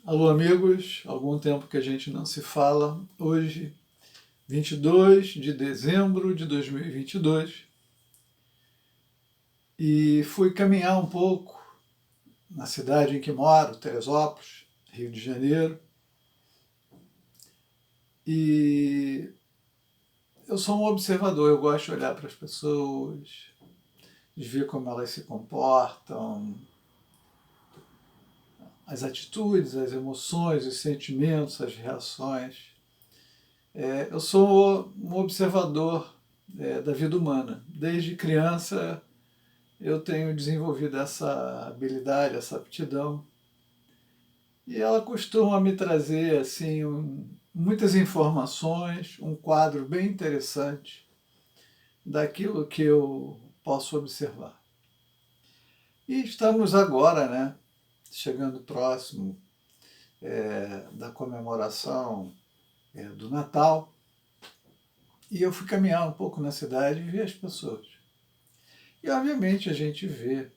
Alô, amigos, algum tempo que a gente não se fala. Hoje, 22 de dezembro de 2022, e fui caminhar um pouco na cidade em que moro, Teresópolis, Rio de Janeiro, e eu sou um observador, eu gosto de olhar para as pessoas, de ver como elas se comportam, as atitudes, as emoções, os sentimentos, as reações. Eu sou um observador da vida humana. Desde criança eu tenho desenvolvido essa habilidade, essa aptidão. E ela costuma me trazer assim, muitas informações, um quadro bem interessante daquilo que eu posso observar. E estamos agora, né, chegando próximo da comemoração do Natal, e eu fui caminhar um pouco na cidade e vi as pessoas. E obviamente a gente vê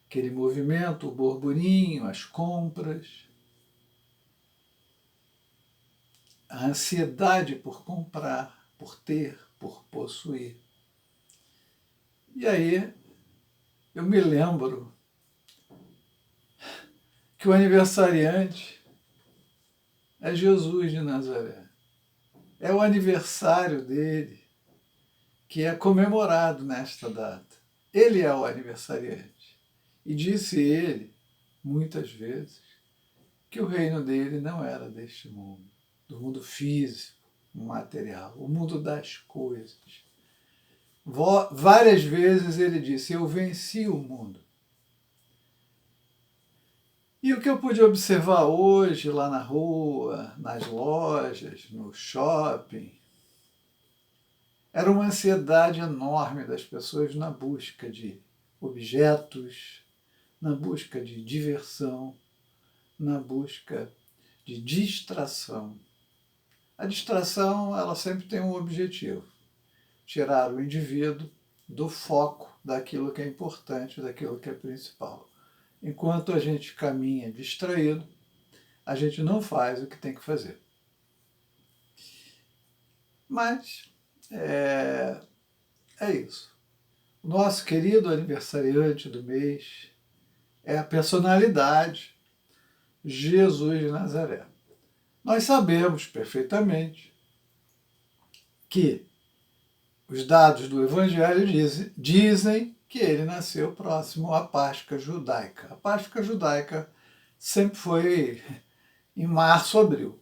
aquele movimento, o burburinho, as compras, a ansiedade por comprar, por ter, por possuir. E aí eu me lembro que o aniversariante é Jesus de Nazaré. É o aniversário dele que é comemorado nesta data. Ele é o aniversariante. E disse ele, muitas vezes, que o reino dele não era deste mundo, do mundo físico, material, o mundo das coisas. Várias vezes ele disse, eu venci o mundo. E o que eu pude observar hoje lá na rua, nas lojas, no shopping, era uma ansiedade enorme das pessoas na busca de objetos, na busca de diversão, na busca de distração. A distração, ela sempre tem um objetivo: tirar o indivíduo do foco daquilo que é importante, daquilo que é principal. Enquanto a gente caminha distraído, a gente não faz o que tem que fazer. Mas é isso. O nosso querido aniversariante do mês é a personalidade Jesus de Nazaré. Nós sabemos perfeitamente que os dados do Evangelho dizem que ele nasceu próximo à Páscoa judaica. A Páscoa judaica sempre foi em março, abril.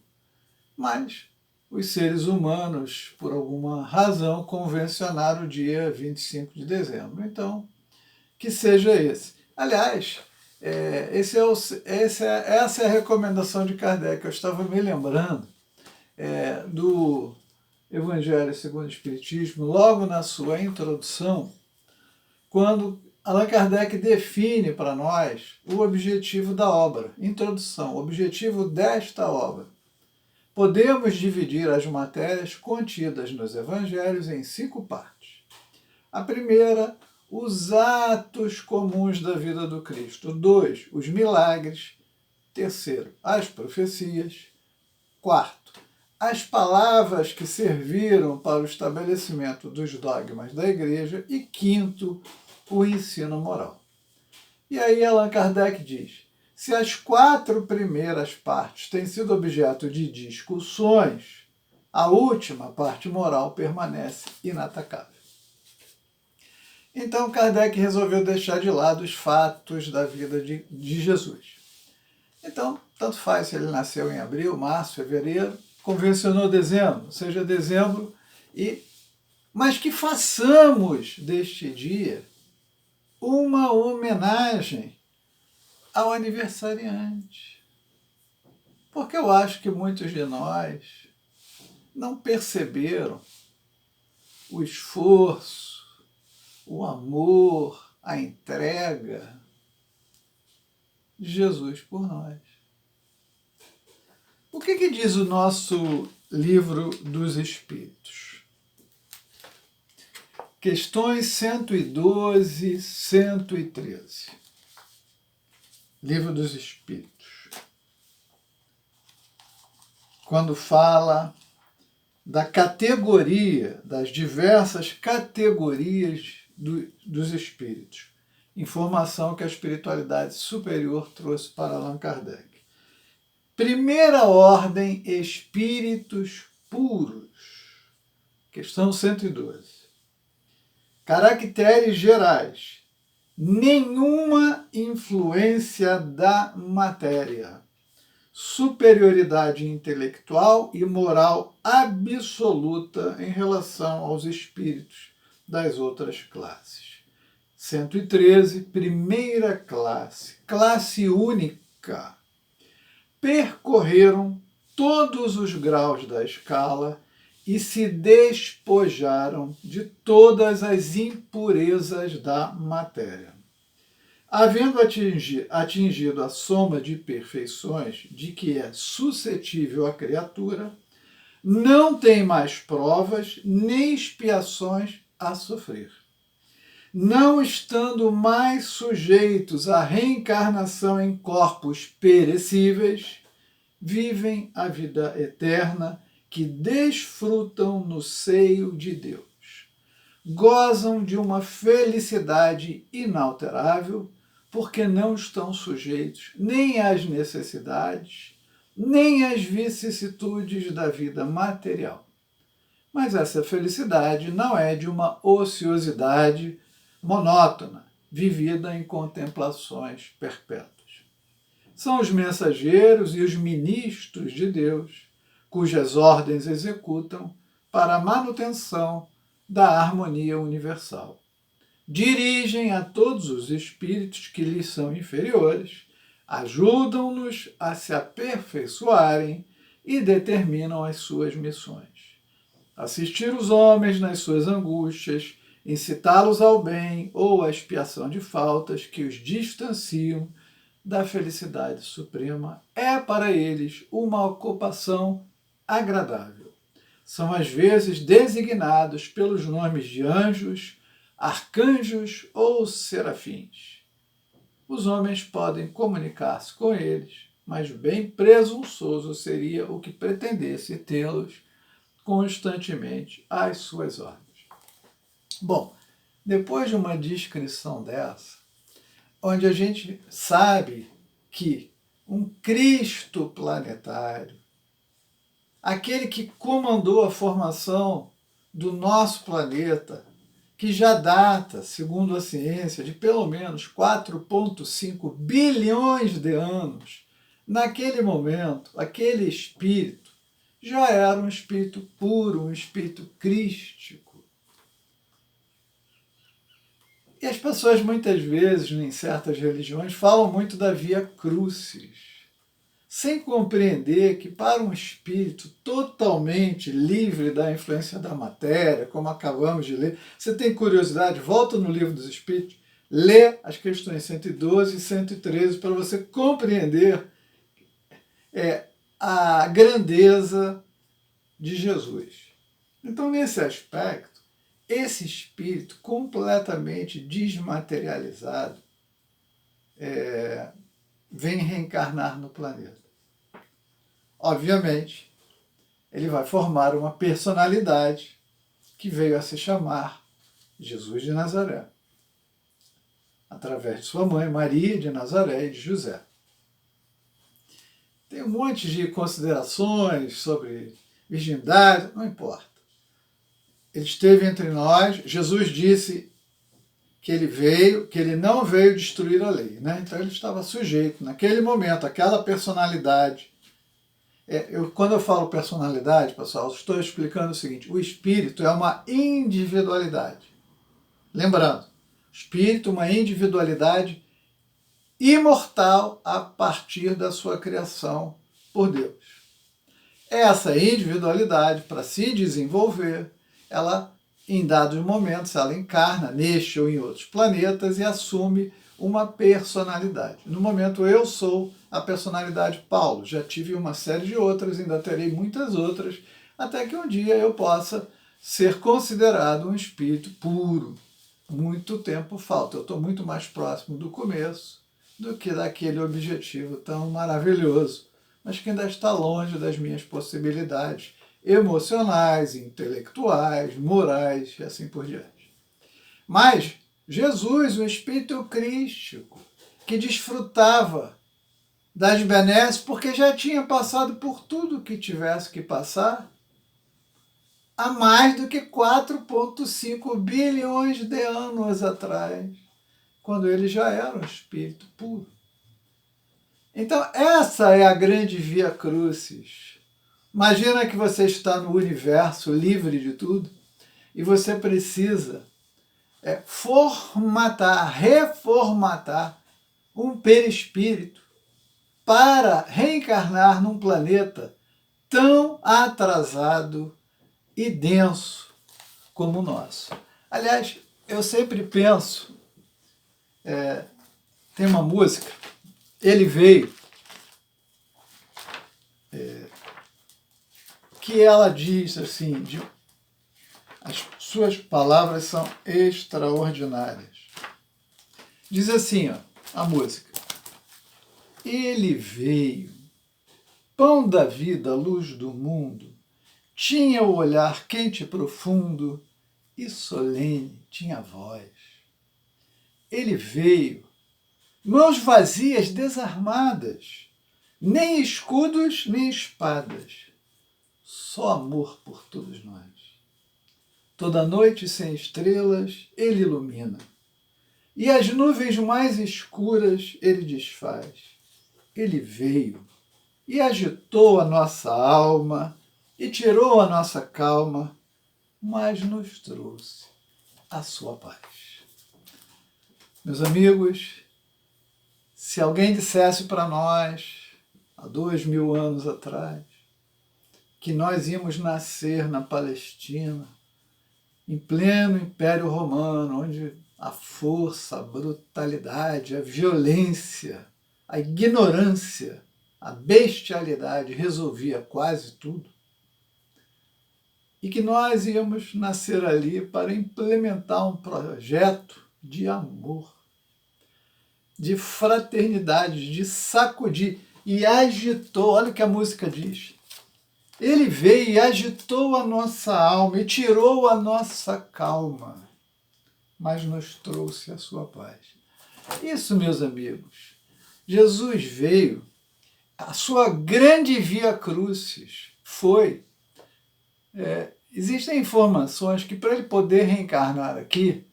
Mas os seres humanos, por alguma razão, convencionaram o dia 25 de dezembro. Então, que seja esse. Aliás, essa é a recomendação de Kardec. Eu estava me lembrando do Evangelho segundo o Espiritismo, logo na sua introdução, quando Allan Kardec define para nós o objetivo da obra. Introdução, o objetivo desta obra. Podemos dividir as matérias contidas nos Evangelhos em 5 partes. A primeira, os atos comuns da vida do Cristo. 2, os milagres. 3, as profecias. 4, as palavras que serviram para o estabelecimento dos dogmas da Igreja. E 5, o ensino moral. E aí Allan Kardec diz, se as 4 primeiras partes têm sido objeto de discussões, a última parte moral permanece inatacável. Então Kardec resolveu deixar de lado os fatos da vida de Jesus. Então, tanto faz se ele nasceu em abril, março, fevereiro, convencionou dezembro, seja dezembro, mas que façamos deste dia uma homenagem ao aniversariante. Porque eu acho que muitos de nós não perceberam o esforço, o amor, a entrega de Jesus por nós. O que diz o nosso Livro dos Espíritos? Questões 112, 113. Livro dos Espíritos. quando fala da categoria, das diversas categorias dos espíritos. Informação que a espiritualidade superior trouxe para Allan Kardec. Primeira ordem, espíritos puros. Questão 112. Caracteres gerais. Nenhuma influência da matéria. Superioridade intelectual e moral absoluta em relação aos espíritos das outras classes. 113, primeira classe, classe única. Percorreram todos os graus da escala e se despojaram de todas as impurezas da matéria. Havendo atingido a soma de perfeições de que é suscetível a criatura, não tem mais provas nem expiações a sofrer. Não estando mais sujeitos à reencarnação em corpos perecíveis, vivem a vida eterna que desfrutam no seio de Deus. Gozam de uma felicidade inalterável, porque não estão sujeitos nem às necessidades, nem às vicissitudes da vida material. Mas essa felicidade não é de uma ociosidade monótona, vivida em contemplações perpétuas. São os mensageiros e os ministros de Deus, cujas ordens executam para a manutenção da harmonia universal. Dirigem a todos os espíritos que lhes são inferiores, ajudam-nos a se aperfeiçoarem e determinam as suas missões. Assistir os homens nas suas angústias, incitá-los ao bem ou à expiação de faltas que os distanciam da felicidade suprema é para eles uma ocupação agradável. São às vezes designados pelos nomes de anjos, arcanjos ou serafins. Os homens podem comunicar-se com eles, mas bem presunçoso seria o que pretendesse tê-los constantemente às suas ordens. Bom, depois de uma descrição dessa, onde a gente sabe que um Cristo planetário, aquele que comandou a formação do nosso planeta, que já data, segundo a ciência, de pelo menos 4,5 bilhões de anos, naquele momento, aquele espírito já era um espírito puro, um espírito crístico. E as pessoas muitas vezes, em certas religiões, falam muito da via crucis, sem compreender que para um espírito totalmente livre da influência da matéria, como acabamos de ler, você tem curiosidade, volta no Livro dos Espíritos, lê as questões 112 e 113 para você compreender a grandeza de Jesus. Então, nesse aspecto, esse espírito completamente desmaterializado vem reencarnar no planeta. Obviamente, ele vai formar uma personalidade que veio a se chamar Jesus de Nazaré, através de sua mãe, Maria de Nazaré e de José. Tem um monte de considerações sobre virgindade, não importa. Ele esteve entre nós, Jesus disse que ele não veio destruir a lei, né? Então ele estava sujeito, naquele momento, aquela personalidade. Quando eu falo personalidade, pessoal, estou explicando o seguinte: o espírito é uma individualidade. Lembrando, espírito é uma individualidade imortal a partir da sua criação por Deus. Essa individualidade, para se desenvolver, ela, em dados momentos, ela encarna neste ou em outros planetas e assume uma personalidade. No momento, eu sou a personalidade Paulo. Já tive uma série de outras, ainda terei muitas outras, até que um dia eu possa ser considerado um espírito puro. Muito tempo falta. Eu estou muito mais próximo do começo do que daquele objetivo tão maravilhoso. mas que ainda está longe das minhas possibilidades emocionais, intelectuais, morais e assim por diante. Mas Jesus, o Espírito crístico, que desfrutava das benesses porque já tinha passado por tudo que tivesse que passar há mais do que 4,5 bilhões de anos atrás, quando ele já era um espírito puro. Então, essa é a grande via crucis. Imagina que você está no universo livre de tudo e você precisa reformatar um perispírito para reencarnar num planeta tão atrasado e denso como o nosso. Aliás, eu sempre penso, tem uma música, Ele Veio, que ela diz assim, as suas palavras são extraordinárias. Diz assim, ó, a música: Ele veio, pão da vida, luz do mundo, tinha o olhar quente e profundo e solene tinha a voz. Ele veio, mãos vazias, desarmadas, nem escudos nem espadas, só amor por todos nós. Toda noite sem estrelas ele ilumina, e as nuvens mais escuras ele desfaz. Ele veio e agitou a nossa alma e tirou a nossa calma, mas nos trouxe a sua paz. Meus amigos, se alguém dissesse para nós, há 2000 anos atrás, que nós íamos nascer na Palestina, em pleno Império Romano, onde a força, a brutalidade, a violência, a ignorância, a bestialidade resolvia quase tudo, e que nós íamos nascer ali para implementar um projeto de amor, de fraternidade, de sacudir, e agitou, olha o que a música diz, ele veio e agitou a nossa alma e tirou a nossa calma, mas nos trouxe a sua paz. Isso, meus amigos, Jesus veio, a sua grande via crucis foi, existem informações que para ele poder reencarnar aqui,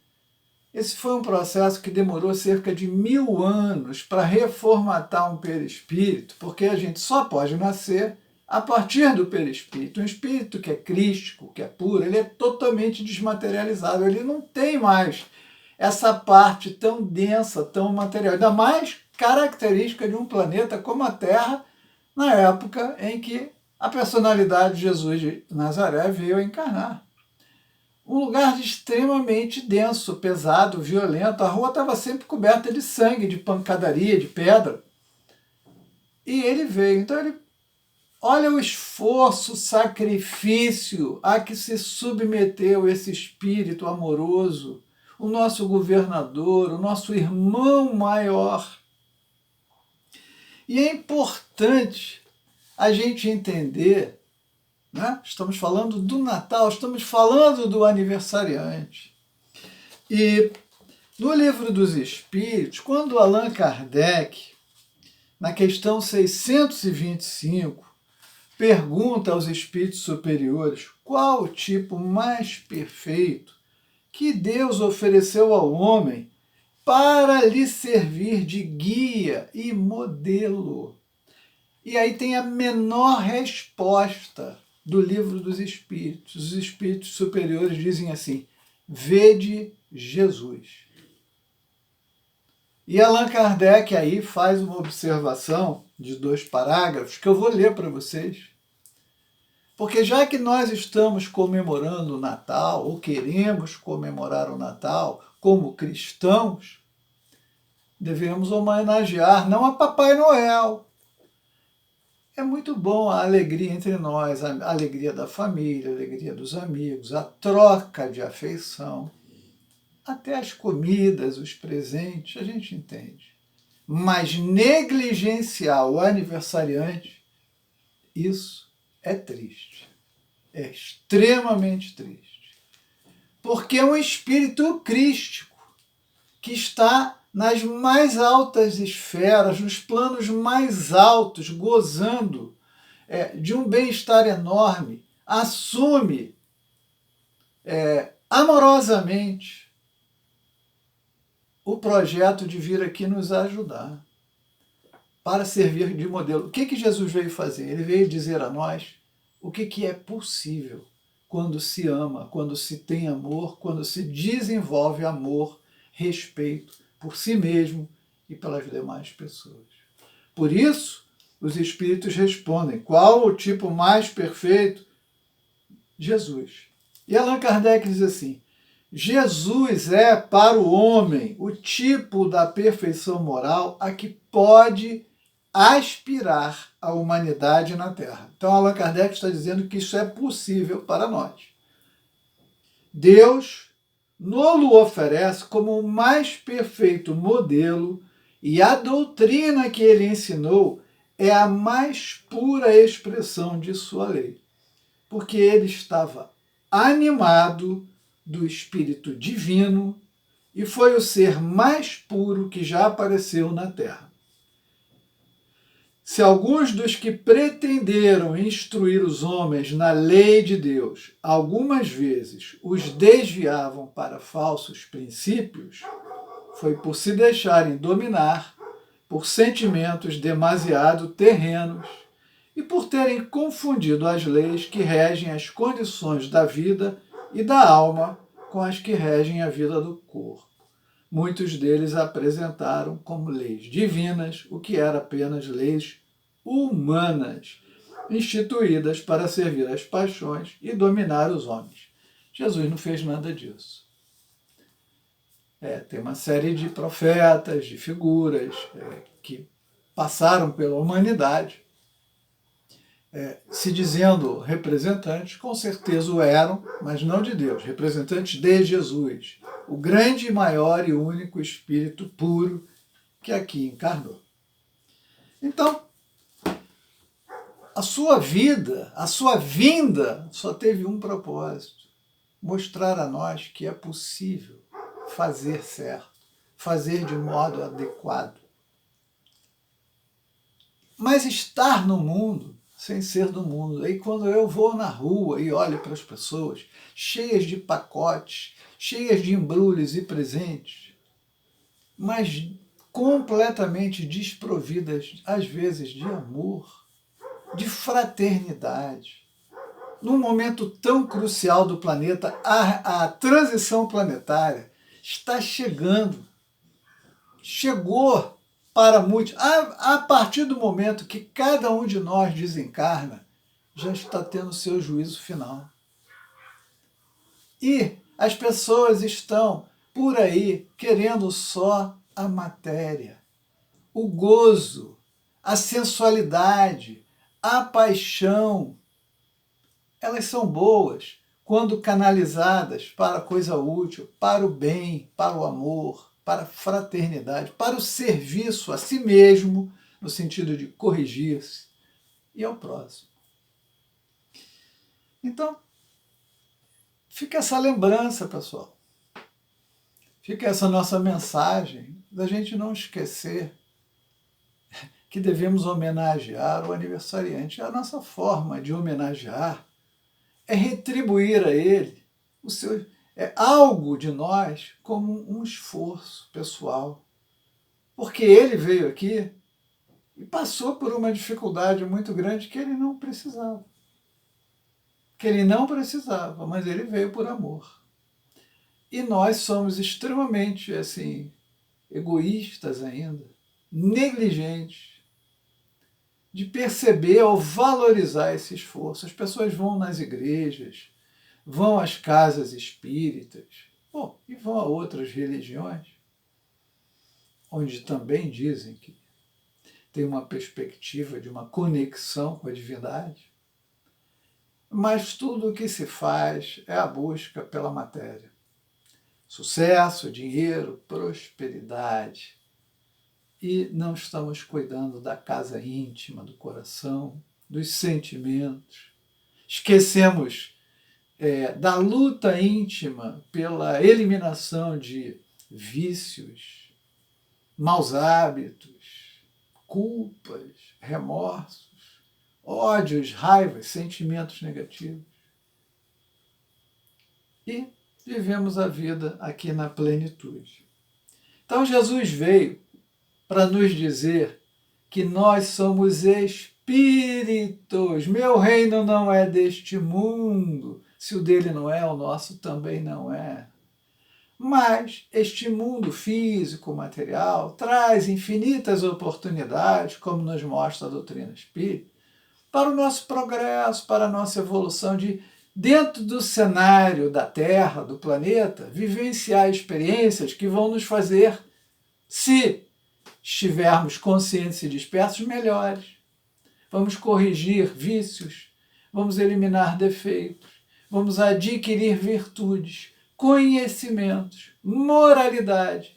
esse foi um processo que demorou cerca de 1000 anos para reformatar um perispírito, porque a gente só pode nascer a partir do perispírito. Um espírito que é crístico, que é puro, ele é totalmente desmaterializado, ele não tem mais essa parte tão densa, tão material, ainda mais característica de um planeta como a Terra, na época em que a personalidade de Jesus de Nazaré veio a encarnar. Um lugar extremamente denso, pesado, violento, a rua estava sempre coberta de sangue, de pancadaria, de pedra. E ele veio, então olha o esforço, o sacrifício a que se submeteu esse espírito amoroso, o nosso governador, o nosso irmão maior. E é importante a gente entender, né? Estamos falando do Natal, estamos falando do aniversariante. E no Livro dos Espíritos, quando Allan Kardec, na questão 625, pergunta aos espíritos superiores qual o tipo mais perfeito que Deus ofereceu ao homem para lhe servir de guia e modelo. E aí tem a menor resposta do Livro dos Espíritos. Os espíritos superiores dizem assim: vede Jesus. E Allan Kardec aí faz uma observação de 2 parágrafos que eu vou ler para vocês. Porque já que nós estamos comemorando o Natal, ou queremos comemorar o Natal como cristãos, devemos homenagear não a Papai Noel. É muito bom a alegria entre nós, a alegria da família, a alegria dos amigos, a troca de afeição, até as comidas, os presentes, a gente entende. Mas negligenciar o aniversariante Isso é triste. É extremamente triste. Porque é um espírito crístico que está nas mais altas esferas, nos planos mais altos, gozando de um bem-estar enorme, assume amorosamente o projeto de vir aqui nos ajudar, para servir de modelo. O que Jesus veio fazer? Ele veio dizer a nós o que é possível quando se ama, quando se tem amor, quando se desenvolve amor, respeito por si mesmo e pelas demais pessoas. Por isso, os espíritos respondem: qual o tipo mais perfeito? Jesus. E Allan Kardec diz assim: Jesus é para o homem o tipo da perfeição moral a que pode aspirar a humanidade na Terra. Então Allan Kardec está dizendo que isso é possível para nós. Deus nos oferece como o mais perfeito modelo e a doutrina que ele ensinou é a mais pura expressão de sua lei, porque ele estava animado do Espírito Divino e foi o ser mais puro que já apareceu na Terra. Se alguns dos que pretenderam instruir os homens na lei de Deus algumas vezes os desviavam para falsos princípios, foi por se deixarem dominar por sentimentos demasiado terrenos e por terem confundido as leis que regem as condições da vida e da alma com as que regem a vida do corpo. Muitos deles apresentaram como leis divinas o que era apenas leis humanas, instituídas para servir as paixões e dominar os homens. Jesus não fez nada disso. Tem uma série de profetas, de figuras que passaram pela humanidade, se dizendo representantes, com certeza o eram, mas não de Deus, representantes de Jesus, o grande, maior e único Espírito puro que aqui encarnou. Então, a sua vida, a sua vinda, só teve um propósito: mostrar a nós que é possível fazer certo, fazer de modo adequado. Mas estar no mundo sem ser do mundo. Aí quando eu vou na rua e olho para as pessoas cheias de pacotes, cheias de embrulhos e presentes, mas completamente desprovidas, às vezes, de amor, de fraternidade. Num momento tão crucial do planeta, a transição planetária está chegando. Chegou para muitos. A partir do momento que cada um de nós desencarna, já está tendo seu juízo final. E as pessoas estão por aí querendo só a matéria, o gozo, a sensualidade, a paixão. Elas são boas quando canalizadas para a coisa útil, para o bem, para o amor, para a fraternidade, para o serviço a si mesmo, no sentido de corrigir-se, e ao próximo. Então, fica essa lembrança, pessoal. Fica essa nossa mensagem da gente não esquecer que devemos homenagear o aniversariante. A nossa forma de homenagear é retribuir a ele algo de nós como um esforço pessoal. Porque ele veio aqui e passou por uma dificuldade muito grande que ele não precisava. Mas ele veio por amor. E nós somos extremamente egoístas ainda, negligentes, de perceber ou valorizar esse esforço. As pessoas vão nas igrejas, vão às casas espíritas, e vão a outras religiões, onde também dizem que tem uma perspectiva de uma conexão com a divindade, mas tudo o que se faz é a busca pela matéria. Sucesso, dinheiro, prosperidade. E não estamos cuidando da casa íntima, do coração, dos sentimentos, esquecemos da luta íntima pela eliminação de vícios, maus hábitos, culpas, remorsos, ódios, raivas, sentimentos negativos. E vivemos a vida aqui na plenitude. Então Jesus veio para nos dizer que nós somos espíritos. Meu reino não é deste mundo. Se o dele não é, o nosso também não é. Mas este mundo físico, material, traz infinitas oportunidades, como nos mostra a doutrina espírita, para o nosso progresso, para a nossa evolução de, dentro do cenário da Terra, do planeta, vivenciar experiências que vão nos fazer, se estivermos conscientes e despertos, melhores. Vamos corrigir vícios, vamos eliminar defeitos, vamos adquirir virtudes, conhecimentos, moralidade.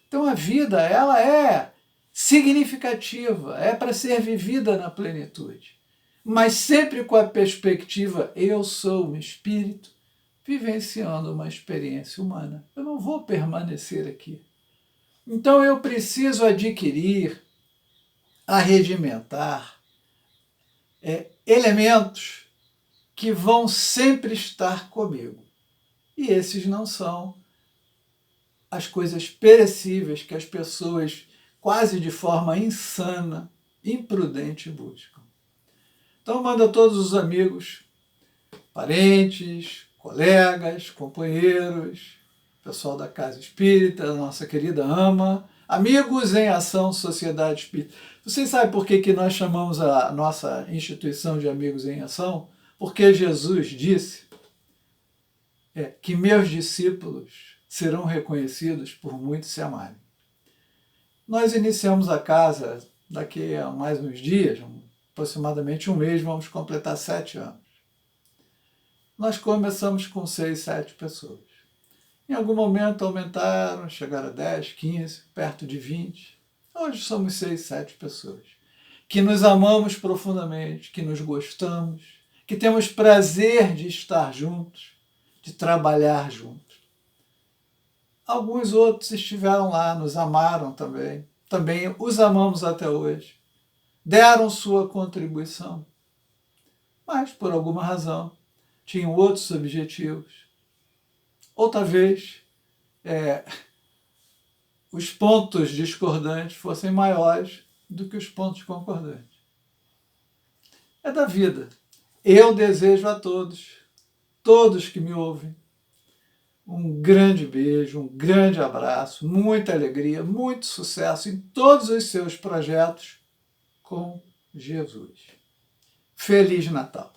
Então a vida, ela é significativa, é para ser vivida na plenitude, mas sempre com a perspectiva, eu sou um espírito vivenciando uma experiência humana. Eu não vou permanecer aqui. Então eu preciso adquirir, arregimentar elementos que vão sempre estar comigo. E esses não são as coisas perecíveis que as pessoas, quase de forma insana, imprudente, buscam. Então manda todos os amigos, parentes, colegas, companheiros, pessoal da Casa Espírita, nossa querida AMA, Amigos em Ação, Sociedade Espírita. Vocês sabem por que nós chamamos a nossa instituição de Amigos em Ação? Porque Jesus disse que meus discípulos serão reconhecidos por muitos se amarem. Nós iniciamos a casa daqui a mais uns dias, aproximadamente um mês, vamos completar 7 anos. Nós começamos com 6, 7 pessoas. Em algum momento aumentaram, chegaram a 10, 15, perto de 20. Hoje somos 6, 7 pessoas. Que nos amamos profundamente, que nos gostamos, que temos prazer de estar juntos, de trabalhar juntos. Alguns outros estiveram lá, nos amaram também. Também os amamos até hoje. Deram sua contribuição. Mas, por alguma razão, tinham outros objetivos. Outra vez, os pontos discordantes fossem maiores do que os pontos concordantes. É da vida. Eu desejo a todos que me ouvem, um grande beijo, um grande abraço, muita alegria, muito sucesso em todos os seus projetos com Jesus. Feliz Natal!